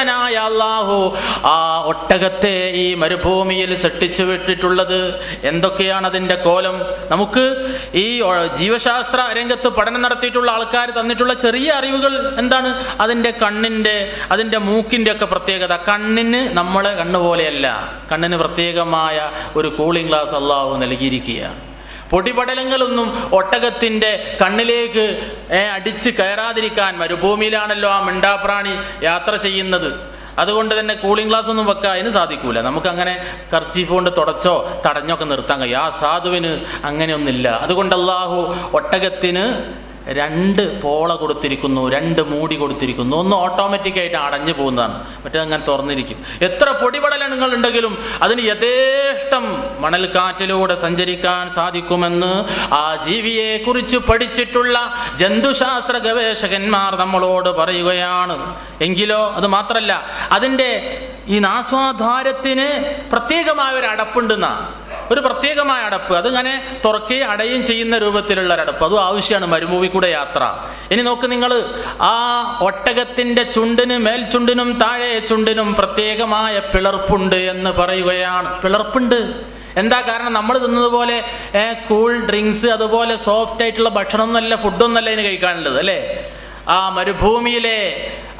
പരിശുദ്ധനായ അല്ലാഹു ആ ഒട്ടകത്തെ ഈ മരുഭൂമിയിൽ സൃഷ്ടിച്ചു വിട്ടിട്ടുള്ളത്. എന്തൊക്കെയാണ് അതിൻ്റെ കോലം? നമുക്ക് ഈ ജീവശാസ്ത്ര രംഗത്ത് പഠനം നടത്തിയിട്ടുള്ള ആൾക്കാർ തന്നിട്ടുള്ള ചെറിയ അറിവുകൾ എന്താണ്? അതിൻ്റെ കണ്ണിൻ്റെ, അതിൻ്റെ മൂക്കിൻ്റെ ഒക്കെ പ്രത്യേകത. കണ്ണിന് നമ്മളെ കണ്ണുപോലെയല്ല, കണ്ണിന് പ്രത്യേകമായ ഒരു കൂളിംഗ് ഗ്ലാസ് അല്ലാഹു നൽകിയിരിക്കുകയാണ്. പൊടിപടലങ്ങളൊന്നും ഒട്ടകത്തിൻ്റെ കണ്ണിലേക്ക് അടിച്ച് കയറാതിരിക്കാൻ, മരുഭൂമിയിലാണല്ലോ ആ മിണ്ടാപ്രാണി യാത്ര ചെയ്യുന്നത്, അതുകൊണ്ട് തന്നെ കൂളിംഗ് ഗ്ലാസ് ഒന്നും വെക്കാൻ അതിന് സാധിക്കൂല. നമുക്കങ്ങനെ കർച്ചീഫ് കൊണ്ട് തുടച്ചോ തടഞ്ഞോ ഒക്കെ നിർത്താൻ കഴിയും. ആ സാധുവിന് അങ്ങനെയൊന്നുമില്ല. അതുകൊണ്ട് അല്ലാഹു ഒട്ടകത്തിന് 2 പോള കൊടുത്തിരിക്കുന്നു, 2 മൂടി കൊടുത്തിരിക്കുന്നു. ഒന്ന് ഓട്ടോമാറ്റിക്കായിട്ട് അടഞ്ഞു പോകുന്നതാണ്, മറ്റേതങ്ങനെ തുറന്നിരിക്കും. എത്ര പൊടിപടലങ്ങൾ ഉണ്ടെങ്കിലും അതിന് യഥേഷ്ടം മണൽക്കാറ്റിലൂടെ സഞ്ചരിക്കാൻ സാധിക്കുമെന്ന് ആ ജീവിയെ കുറിച്ച് പഠിച്ചിട്ടുള്ള ജന്തുശാസ്ത്ര ഗവേഷകന്മാർ നമ്മളോട് പറയുകയാണ്. എങ്കിലോ അത് മാത്രല്ല, അതിൻ്റെ ഈ നാസ്വാദ്വാരത്തിന് പ്രത്യേകമായ ഒരു അടപ്പുണ്ടെന്നാ, ഒരു പ്രത്യേകമായ അടപ്പ്. അതിങ്ങനെ തുറക്കുകയും അടയും ചെയ്യുന്ന രൂപത്തിലുള്ള ഒരടപ്പ്. അതും ആവശ്യമാണ് മരുഭൂമി കൂടെ യാത്ര. ഇനി നോക്ക് നിങ്ങൾ, ആ ഒട്ടകത്തിൻ്റെ ചുണ്ടിന്, മേൽചുണ്ടിനും താഴെ ചുണ്ടിനും പ്രത്യേകമായ പിളർപ്പുണ്ട് എന്ന് പറയുകയാണ്. പിളർപ്പുണ്ട്. എന്താ കാരണം? നമ്മൾ തിന്നതുപോലെ കൂൾ ഡ്രിങ്ക്സ്, അതുപോലെ സോഫ്റ്റ് ആയിട്ടുള്ള ഭക്ഷണമൊന്നുമല്ല, ഫുഡൊന്നുമല്ല ഇതിന് കഴിക്കാനുള്ളത്, അല്ലേ?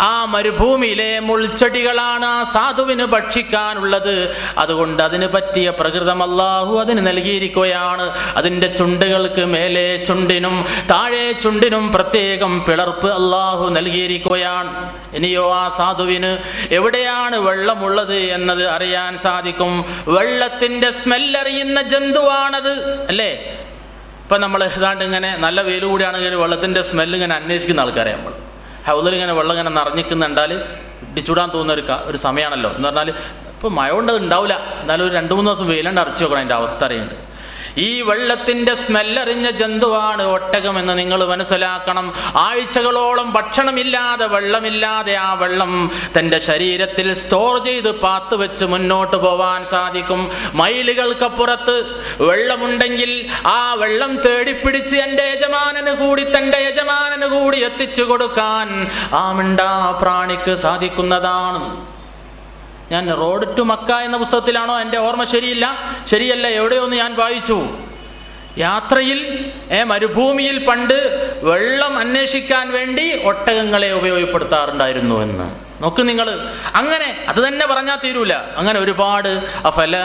ആ മരുഭൂമിയിലെ മുൾച്ചെടികളാണ് ആ സാധുവിന് ഭക്ഷിക്കാനുള്ളത്. അതുകൊണ്ട് അതിന് പറ്റിയ പ്രകൃതം അല്ലാഹു അതിന് നൽകിയിരിക്കുകയാണ്. അതിൻ്റെ ചുണ്ടുകൾക്ക് മേലെ ചുണ്ടിനും താഴെ ചുണ്ടിനും പ്രത്യേകം പിളർപ്പ് അല്ലാഹു നൽകിയിരിക്കുകയാണ്. ഇനിയോ ആ സാധുവിന് എവിടെയാണ് വെള്ളമുള്ളത് എന്നത് അറിയാൻ സാധിക്കും. വെള്ളത്തിൻ്റെ സ്മെല്ലറിയുന്ന ജന്തുവാണത്, അല്ലേ? ഇപ്പം നമ്മൾ ഏതാണ്ട് ഇങ്ങനെ നല്ല വെയിൽ കൂടിയാണെങ്കിൽ വെള്ളത്തിൻ്റെ സ്മെല്ല് ഇങ്ങനെ അന്വേഷിക്കുന്ന ആൾക്കാരെ നമ്മൾ ഹൗദിൽ ഇങ്ങനെ വെള്ളം ഇങ്ങനെ നിറഞ്ഞിക്കുന്നുണ്ടാൽ ഇടിച്ചുടാൻ തോന്നുന്ന ഒരു സമയമാണല്ലോ. എന്ന് പറഞ്ഞാൽ ഇപ്പോൾ മഴ കൊണ്ട് അത് ഉണ്ടാവില്ല, എന്നാലും ഒരു 2-3 ദിവസം വെയിലുണ്ട് അടച്ചു നോക്കണം, അതിൻ്റെ അവസ്ഥ അറിയുന്നുണ്ട്. ഈ വെള്ളത്തിൻ്റെ സ്മെല്ലറിഞ്ഞ ജന്തുവാണ് ഒട്ടകം എന്ന് നിങ്ങൾ മനസ്സിലാക്കണം. ആഴ്ചകളോളം ഭക്ഷണമില്ലാതെ, വെള്ളമില്ലാതെ ആ വെള്ളം തൻ്റെ ശരീരത്തിൽ സ്റ്റോർ ചെയ്ത് പാത്ത് വെച്ച് മുന്നോട്ട് പോവാൻ സാധിക്കും. മൈലുകൾക്കപ്പുറത്ത് വെള്ളമുണ്ടെങ്കിൽ ആ വെള്ളം തേടിപ്പിടിച്ച് തൻ്റെ യജമാനന് കൂടി എത്തിച്ചു കൊടുക്കാൻ ആ മിണ്ടാ പ്രാണിക്ക് സാധിക്കുന്നതാണ്. ഞാൻ റോഡ് ടു മക്ക എന്ന പുസ്തകത്തിലാണോ, എൻ്റെ ഓർമ്മ ശരിയല്ല, എവിടെയൊന്ന് ഞാൻ വായിച്ചു. യാത്രയിൽ മരുഭൂമിയിൽ പണ്ട് വെള്ളം അന്വേഷിക്കാൻ വേണ്ടി ഒട്ടകങ്ങളെ ഉപയോഗപ്പെടുത്താറുണ്ടായിരുന്നു എന്ന്. നോക്ക് നിങ്ങൾ, അങ്ങനെ അത് തന്നെ പറഞ്ഞാൽ തീരൂല. അങ്ങനെ ഒരുപാട് അഫലാ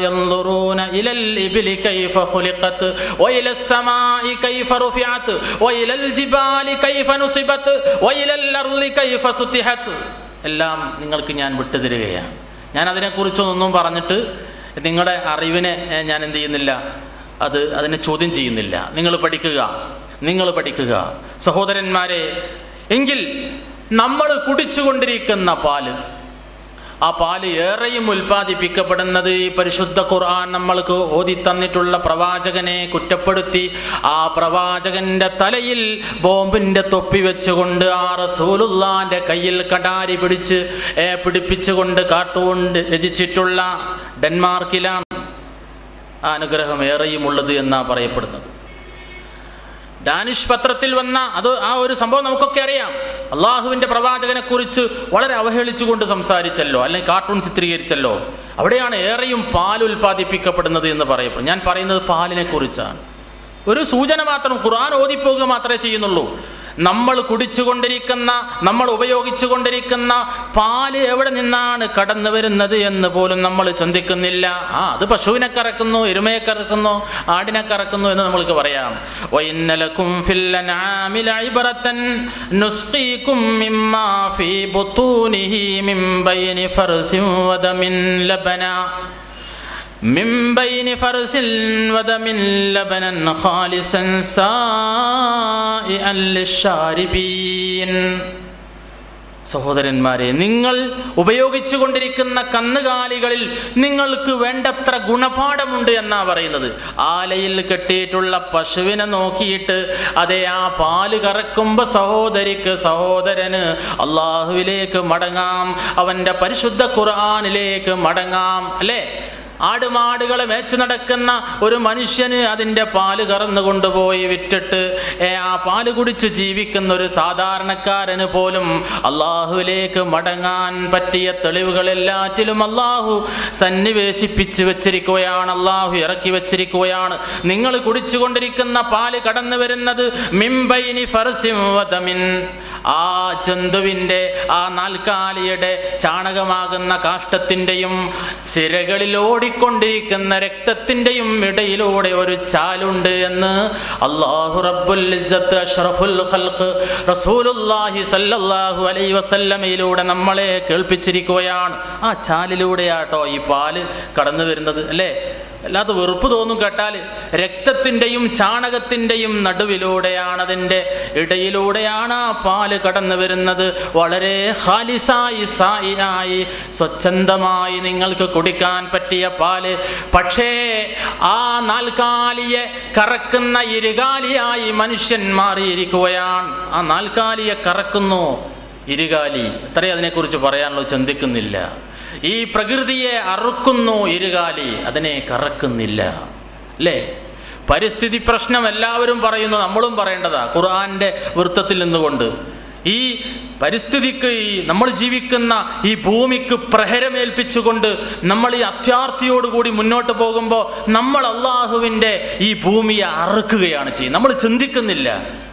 യൻദുറൂന ഇലൽ ഇബ്ലി കൈഫ ഖുലിഖത് വഇലസ് സമാഇ കൈഫ റുഫിഅത് വഇലൽ ജിബാലി കൈഫ നുസിബത് വഇലൽ അർളി കൈഫ സുതിഹത്. എല്ലാം നിങ്ങൾക്ക് ഞാൻ വിട്ടുതരികയാണ്. ഞാൻ അതിനെക്കുറിച്ചൊന്നും പറഞ്ഞിട്ട് നിങ്ങളുടെ അറിവിനെ ഞാൻ എന്ത് ചെയ്യുന്നില്ല, അതിനെ ചോദ്യം ചെയ്യുന്നില്ല. നിങ്ങൾ പഠിക്കുക സഹോദരന്മാരെ. എങ്കിൽ നമ്മൾ കുടിച്ചുകൊണ്ടിരിക്കുന്ന പാല്, ആ പാല് ഏറെയും ഉൽപ്പാദിപ്പിക്കപ്പെടുന്നത് ഈ പരിശുദ്ധ ഖുർആൻ നമ്മൾക്ക് ഓതി തന്നിട്ടുള്ള പ്രവാചകനെ കുറ്റപ്പെടുത്തി ആ പ്രവാചകന്റെ തലയിൽ ബോംബിന്റെ തൊപ്പി വെച്ചുകൊണ്ട് ആ റസൂലുള്ളാന്റെ കയ്യിൽ കടാരി പിടിപ്പിച്ചുകൊണ്ട് കാർട്ടൂൺ രചിച്ചിട്ടുള്ള ഡെൻമാർക്കിലാണ് ആ അനുഗ്രഹം ഏറെയും ഉള്ളത് എന്നാണ് പറയപ്പെടുന്നത്. ഡാനിഷ് പത്രത്തിൽ വന്ന ആ ഒരു സംഭവം നമുക്കൊക്കെ അറിയാം. അള്ളാഹുവിൻ്റെ പ്രവാചകനെ കുറിച്ച് വളരെ അവഹേളിച്ചുകൊണ്ട് സംസാരിച്ചല്ലോ, അല്ലെങ്കിൽ കാർട്ടൂൺ ചിത്രീകരിച്ചല്ലോ. അവിടെയാണ് ഏറെയും പാൽ ഉൽപ്പാദിപ്പിക്കപ്പെടുന്നത് എന്ന് പറയപ്പെടും. ഞാൻ പറയുന്നത് പാലിനെ കുറിച്ചാണ്. ഒരു സൂചന മാത്രം, ഖുർആൻ ഓതിപ്പോകുക മാത്രമേ ചെയ്യുന്നുള്ളൂ. നമ്മൾ കുടിച്ചുകൊണ്ടിരിക്കുന്ന, നമ്മൾ ഉപയോഗിച്ചു കൊണ്ടിരിക്കുന്ന പാല് എവിടെ നിന്നാണ് കടന്നു വരുന്നത് എന്ന് പോലും നമ്മൾ ചിന്തിക്കുന്നില്ല. അത് പശുവിനെ കറക്കുന്നു, എരുമയെ കറക്കുന്നു, ആടിനെ കറക്കുന്നു എന്ന് നമ്മൾക്ക് പറയാം. വഇന്നലകും ഫിൽ അൻആമി ലഇബ്റതൻ നുസ്ഖീകും മിമ്മാ ഫീ ബുതൂനിഹി മിൻ ബൈനി ഫർസിൻ വദമിൻ ലബനാ من بين فرث ودم لبنا خالصا سائغا للشاربين. സഹോദരന്മാരെ, നിങ്ങൾ ഉപയോഗിച്ചു കൊണ്ടിരിക്കുന്ന കന്നുകാലികളിൽ നിങ്ങൾക്ക് വേണ്ടത്ര ഗുണപാഠമുണ്ട് എന്നാ പറയുന്നത്. ആലയിൽ കെട്ടിയിട്ടുള്ള പശുവിനെ നോക്കിയിട്ട് ആ പാല് കറക്കുമ്പോൾ സഹോദരന് അള്ളാഹുവിലേക്ക് മടങ്ങാം, അവൻ്റെ പരിശുദ്ധ ഖുർആനിലേക്ക് മടങ്ങാം, അല്ലേ? ആടുമാടുകളെ മേച്ചു നടക്കുന്ന ഒരു മനുഷ്യന് അതിൻ്റെ പാല് കറന്നു കൊണ്ടുപോയി വിറ്റിട്ട് ആ പാല് കുടിച്ച് ജീവിക്കുന്ന ഒരു സാധാരണക്കാരന് പോലും അള്ളാഹുവിലേക്ക് മടങ്ങാൻ പറ്റിയ തെളിവുകളെല്ലാറ്റിലും അള്ളാഹു സന്നിവേശിപ്പിച്ച് വെച്ചിരിക്കുകയാണ്, അള്ളാഹു ഇറക്കി വെച്ചിരിക്കുകയാണ്. നിങ്ങൾ കുടിച്ചുകൊണ്ടിരിക്കുന്ന പാല് കടന്നു വരുന്നത് മിംബൈനി ഫർസിൻ വദമിൻ, ആ ജന്തുവിൻ്റെ ആ നാൽക്കാലിയുടെ ചാണകമാകുന്ന കാഷ്ടത്തിൻ്റെയും സിരകളിൽ ഓടിക്കൊണ്ടിരിക്കുന്ന രക്തത്തിൻ്റെയും ഇടയിലൂടെ ഒരു ചാലുണ്ട് എന്ന് അല്ലാഹു റബ്ബുൽ ഇസ്സത്ത് അഷ്റഫുൽ ഖൽഖ് റസൂലുള്ളാഹി സ്വല്ലല്ലാഹു അലൈഹി വസല്ലമയിലൂടെ നമ്മളെ കേൾപ്പിച്ചിരിക്കുകയാണ്. ആ ചാലിലൂടെയാട്ടോ ഈ പാല് കടന്നു വരുന്നത് അല്ലേ? അല്ലാതെ വെറുപ്പ് തോന്നും കേട്ടാൽ. രക്തത്തിൻ്റെയും ചാണകത്തിൻ്റെയും നടുവിലൂടെയാണ്, അതിൻ്റെ ഇടയിലൂടെയാണ് ആ പാല് കടന്നു വരുന്നത്. വളരെ ഖാലിസായി സായിയായി സ്വച്ഛന്തമായി നിങ്ങൾക്ക് കുടിക്കാൻ പറ്റിയ പാല്. പക്ഷേ ആ നാൽക്കാലിയെ കറക്കുന്ന ഇരുകാലിയായി മനുഷ്യൻ മാറിയിരിക്കുകയാണ്. ആ നാൽക്കാലിയെ കറക്കുന്നു ഇരുകാലി. അത്രയും അതിനെക്കുറിച്ച് പറയാനുള്ളത് ചിന്തിക്കുന്നില്ല. ഈ പ്രകൃതിയെ അറുക്കുന്നു ഇരുകാലി, അതിനെ കറക്കുന്നില്ല അല്ലേ? പരിസ്ഥിതി പ്രശ്നം എല്ലാവരും പറയുന്നു, നമ്മളും പറയേണ്ടതാ ഖുർആന്റെ വൃത്തത്തിൽ നിന്നുകൊണ്ട്. ഈ പരിസ്ഥിതിക്ക്, നമ്മൾ ജീവിക്കുന്ന ഈ ഭൂമിക്ക് പ്രഹരമേൽപ്പിച്ചുകൊണ്ട് നമ്മൾ ഈ അത്യാർത്തിയോടുകൂടി മുന്നോട്ട് പോകുമ്പോൾ നമ്മൾ അള്ളാഹുവിൻ്റെ ഈ ഭൂമിയെ അറുക്കുകയാണ് ചെയ്യുന്നത്. നമ്മൾ ചിന്തിക്കുന്നില്ല,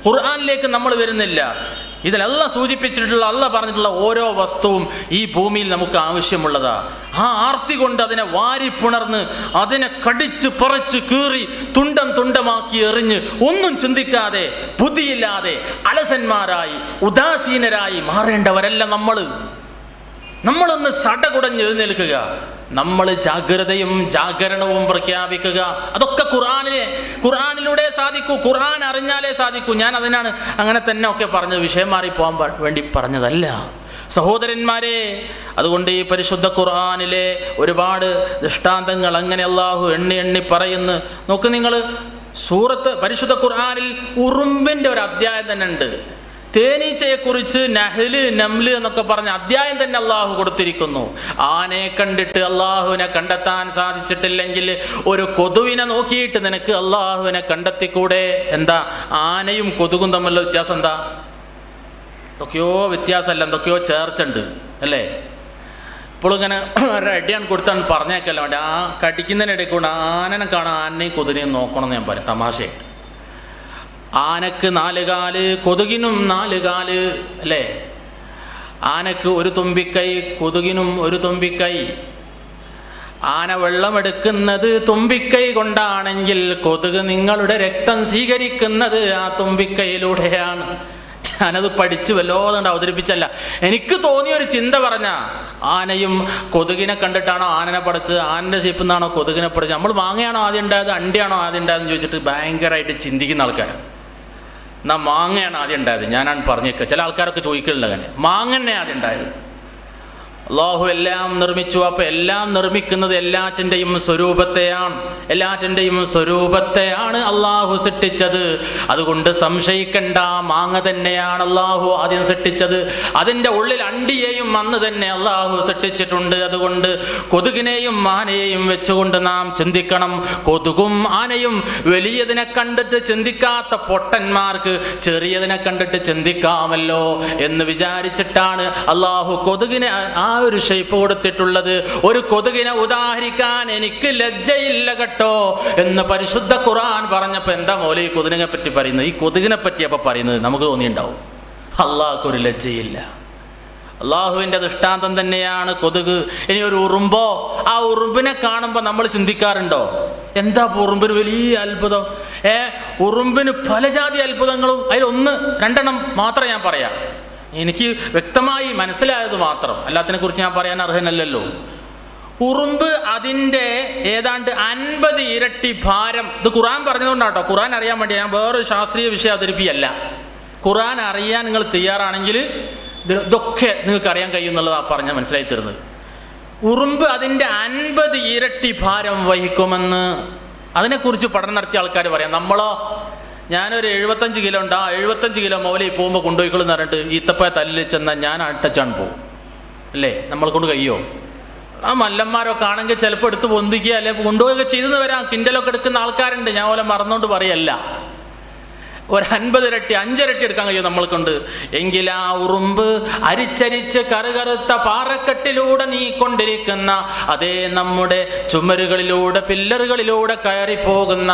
ഖുർആനിലേക്ക് നമ്മൾ വരുന്നില്ല. ഇതിൽ അല്ലാഹ് സൂചിപ്പിച്ചിട്ടുള്ള, അല്ലാഹ് പറഞ്ഞിട്ടുള്ള ഓരോ വസ്തുവും ഈ ഭൂമിയിൽ നമുക്ക് ആവശ്യമുള്ളതാ. ആ ആർത്തി കൊണ്ട് അതിനെ വാരിപ്പുണർന്ന് അതിനെ കടിച്ച് പറിച്ച് കീറി തുണ്ടം തുണ്ടമാക്കി എറിഞ്ഞ് ഒന്നും ചിന്തിക്കാതെ ബുദ്ധിയില്ലാതെ അലസന്മാരായി ഉദാസീനരായി മാറേണ്ടവരല്ല നമ്മളൊന്ന് സടകുടഞ്ഞ് എഴുന്നേൽക്കുക. നമ്മൾ ജാഗ്രതയും ജാഗരണവും പ്രഖ്യാപിക്കുക. അതൊക്കെ ഖുർആനിലൂടെ സാധിക്കൂ. ഖുർആൻ അറിഞ്ഞാലേ സാധിക്കൂ. ഞാൻ അതിനാണ് അങ്ങനെ തന്നെ ഒക്കെ പറഞ്ഞത്, വിഷയം മാറിപ്പോകാൻ വേണ്ടി പറഞ്ഞതല്ല സഹോദരന്മാരെ. അതുകൊണ്ട് ഈ പരിശുദ്ധ ഖുർആനിലെ ഒരുപാട് ദൃഷ്ടാന്തങ്ങൾ അങ്ങനെ അള്ളാഹു എണ്ണി പറയുന്നു. നോക്ക് നിങ്ങൾ, പരിശുദ്ധ ഖുർആനിൽ ഉറുമ്പിന്റെ ഒരു അധ്യായം തന്നെ ഉണ്ട്. തേനീച്ചയെക്കുറിച്ച് നഹ്ല് നംല് എന്നൊക്കെ പറഞ്ഞ അധ്യായം തന്നെ അള്ളാഹു കൊടുത്തിരിക്കുന്നു. ആനയെ കണ്ടിട്ട് അള്ളാഹുവിനെ കണ്ടെത്താൻ സാധിച്ചിട്ടില്ലെങ്കിൽ ഒരു കൊതുവിനെ നോക്കിയിട്ട് നിനക്ക് അള്ളാഹുവിനെ കണ്ടെത്തിക്കൂടെ? എന്താ ആനയും കൊതുകും തമ്മിലുള്ള വ്യത്യാസം എന്താ? എന്തൊക്കെയോ വ്യത്യാസമല്ല, എന്തൊക്കെയോ ചേർച്ചുണ്ട് അല്ലേ? ഇപ്പോൾ ഇങ്ങനെ ഒരടിയാണ് കൊടുത്താണ് പറഞ്ഞേക്കല്ല വേണ്ടി. ആ കടിക്കുന്നതിനിടയിൽ കൂടെ ആനനെ കാണാൻ ആനയും കൊതുകിനെയും നോക്കണമെന്ന് ഞാൻ പറയും തമാശയായിട്ട്. ആനക്ക് 4 കാല്, കൊതുകിനും 4 കാല് അല്ലേ? ആനക്ക് ഒരു തുമ്പിക്കൈ, കൊതുകിനും ഒരു തുമ്പിക്കൈ. ആന വെള്ളമെടുക്കുന്നത് തുമ്പിക്കൈ കൊണ്ടാണെങ്കിൽ കൊതുക് നിങ്ങളുടെ രക്തം സ്വീകരിക്കുന്നത് ആ തുമ്പിക്കൈയിലൂടെയാണ്. ഞാനത് പഠിച്ച് വല്ലോതുകൊണ്ട് അവതരിപ്പിച്ചല്ല, എനിക്ക് തോന്നിയൊരു ചിന്ത പറഞ്ഞ. ആനയും കൊതുകിനെ കണ്ടിട്ടാണോ ആനനെ പഠിച്ചത്? ആനൻ്റെ ഷേപ്പിൽ നിന്നാണോ കൊതുകിനെ പഠിച്ചത്? നമ്മൾ മാങ്ങയാണോ ആദ്യം ഉണ്ടായത്, അണ്ടിയാണോ ആദ്യം ഉണ്ടായതെന്ന് ചോദിച്ചിട്ട് ഭയങ്കരമായിട്ട് ചിന്തിക്കുന്ന ആൾക്കാർ. എന്നാ മാങ്ങയാണ് ആദ്യം ഉണ്ടായത്, ഞാനാണ് പറഞ്ഞേക്കുക. ചില ആൾക്കാരൊക്കെ ചോദിക്കുന്നില്ല, അങ്ങനെ മാങ്ങന്നെ ആദ്യം ഉണ്ടായത്. അള്ളാഹു എല്ലാം നിർമ്മിച്ചു. അപ്പൊ എല്ലാം നിർമ്മിക്കുന്നത് എല്ലാറ്റിൻ്റെയും സ്വരൂപത്തെയാണ്. എല്ലാറ്റിൻ്റെയും സ്വരൂപത്തെയാണ് അള്ളാഹു സൃഷ്ടിച്ചത്. അതുകൊണ്ട് സംശയിക്കണ്ട, മാങ്ങ തന്നെയാണ് അള്ളാഹു ആദ്യം സൃഷ്ടിച്ചത്. അതിൻ്റെ ഉള്ളിൽ അണ്ടിയെയും അന്ന് തന്നെ അള്ളാഹു സൃഷ്ടിച്ചിട്ടുണ്ട്. അതുകൊണ്ട് കൊതുകിനെയും ആനയെയും വെച്ചുകൊണ്ട് നാം ചിന്തിക്കണം. കൊതുകും ആനയും വലിയതിനെ കണ്ടിട്ട് ചിന്തിക്കാത്ത പൊട്ടന്മാർക്ക് ചെറിയതിനെ കണ്ടിട്ട് ചിന്തിക്കാമല്ലോ എന്ന് വിചാരിച്ചിട്ടാണ് അള്ളാഹു കൊതുകിനെ ആ ഒരു ഷേപ്പ് കൊടുത്തിട്ടുള്ളത്. ഒരു കൊതുകിനെ ഉദാഹരിക്കാൻ എനിക്ക് ലജ്ജയില്ല കേട്ടോ എന്ന് പരിശുദ്ധ ഖുർആൻ പറഞ്ഞപ്പോൾ എന്താ മൗലവി ഈ കൊതുകിനെ പറ്റി പറയുന്നത്? ഈ കൊതുകിനെ പറ്റി അപ്പൊ പറയുന്നത് നമുക്ക് തോന്നിയിട്ടുണ്ടാവും. അള്ളാഹ്ക്കൊരു ലജ്ജയില്ല. അള്ളാഹുവിന്റെ ദൃഷ്ടാന്തം തന്നെയാണ് കൊതുക്. ഇനി ഒരു ഉറുമ്പോ, ആ ഉറുമ്പിനെ കാണുമ്പോൾ നമ്മൾ ചിന്തിക്കാറുണ്ടോ എന്താ ഉറുമ്പിന് വലിയ അത്ഭുതം? ഉറുമ്പിന് പല ജാതി അത്ഭുതങ്ങളും. അതിലൊന്ന് 2 മാത്രം ഞാൻ പറയാം, എനിക്ക് വ്യക്തമായി മനസ്സിലായത് മാത്രം. അല്ലാത്തിനെ കുറിച്ച് ഞാൻ പറയാൻ അർഹനല്ലല്ലോ. ഉറുമ്പ് അതിൻ്റെ ഏതാണ്ട് 50 ഇരട്ടി ഭാരം. ഇത് ഖുർആൻ പറഞ്ഞതുകൊണ്ടാട്ടോ, ഖുർആൻ അറിയാൻ വേണ്ടി. ഞാൻ വേറൊരു ശാസ്ത്രീയ വിഷയം അവതരിപ്പിക്കല്ല. ഖുർആൻ അറിയാൻ നിങ്ങൾ തയ്യാറാണെങ്കിൽ ഇതൊക്കെ നിങ്ങൾക്ക് അറിയാൻ കഴിയുന്നുള്ളതാണ് പറഞ്ഞാൽ മനസ്സിലായി തരുന്നത്. ഉറുമ്പ് അതിൻ്റെ 50 ഇരട്ടി ഭാരം വഹിക്കുമെന്ന് അതിനെക്കുറിച്ച് പഠനം നടത്തിയ ആൾക്കാർ പറയാം. നമ്മളോ, ഞാനൊരു 75 കിലോ ഉണ്ട്, ആ 75 കിലോ മൗലയിൽ പോകുമ്പോൾ കൊണ്ടുപോയിക്കൊള്ളെന്ന് പറഞ്ഞിട്ട് ഈത്തപ്പഴ തല്ലിൽ ചെന്നാൽ ഞാൻ അട്ടച്ചാണ് പോകും അല്ലേ? നമ്മളെ കൊണ്ട് കഴിയോ? ആ മല്ലന്മാരൊക്കെ ആണെങ്കിൽ ചിലപ്പോൾ എടുത്ത് പൊന്തിക്കുക അല്ലെ കൊണ്ടുപോവുക ചെയ്തെന്ന് വരാം. കിൻഡലൊക്കെ എടുക്കുന്ന ആൾക്കാരുണ്ട്. ഞാൻ പോലെ മറന്നുകൊണ്ട് പറയല്ല. ഒരു 50 ഇരട്ടി 5 ഇരട്ടി എടുക്കാൻ കഴിയും നമ്മൾ കൊണ്ട്. എങ്കിൽ ആ ഉറുമ്പ് അരിച്ചരിച്ച് കറുകറുത്ത പാറക്കെട്ടിലൂടെ നീക്കൊണ്ടിരിക്കുന്ന അതേ നമ്മുടെ ചുമരുകളിലൂടെ പില്ലറുകളിലൂടെ കയറി പോകുന്ന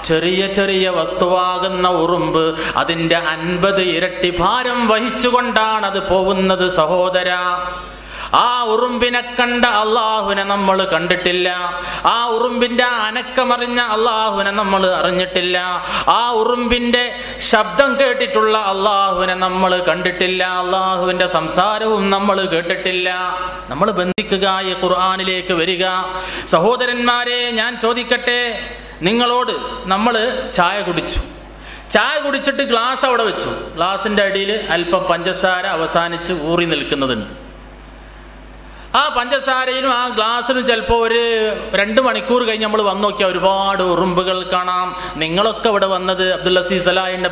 ചെറിയ ചെറിയ വസ്തുവാകുന്ന ഉറുമ്പ് അതിൻ്റെ 50 ഇരട്ടി ഭാരം വഹിച്ചുകൊണ്ടാണ് അത് പോകുന്നത് സഹോദര. ആ ഉറുമ്പിനെ കണ്ട അള്ളാഹുവിനെ നമ്മൾ കണ്ടിട്ടില്ല. ആ ഉറുമ്പിന്റെ അനക്കമറിഞ്ഞ അള്ളാഹുവിനെ നമ്മൾ അറിഞ്ഞിട്ടില്ല. ആ ഉറുമ്പിന്റെ ശബ്ദം കേട്ടിട്ടുള്ള അള്ളാഹുവിനെ നമ്മൾ കണ്ടിട്ടില്ല. അള്ളാഹുവിന്റെ സംസാരവും നമ്മൾ കേട്ടിട്ടില്ല. നമ്മൾ ബന്ധിക്കുക, ഈ ഖുർആനിലേക്ക് വരിക. സഹോദരന്മാരെ, ഞാൻ ചോദിക്കട്ടെ നിങ്ങളോട്, നമ്മൾ ചായ കുടിച്ചിട്ട് ഗ്ലാസ് അവിടെ വെച്ചു. ഗ്ലാസിന്റെ അടിയിൽ അല്പം പഞ്ചസാര അവസാനിച്ച് ഊറി നിൽക്കുന്നതുണ്ട്. ആ പഞ്ചസാരയിലും ആ ഗ്ലാസ്സിനും ചിലപ്പോൾ ഒരു 2 മണിക്കൂർ കഴിഞ്ഞ് നമ്മൾ വന്നു നോക്കിയാൽ ഒരുപാട് ഉറുമ്പുകൾ കാണാം. നിങ്ങളൊക്കെ ഇവിടെ വന്നത് അബ്ദുൽ അസീസ് സലാഹിന്റെ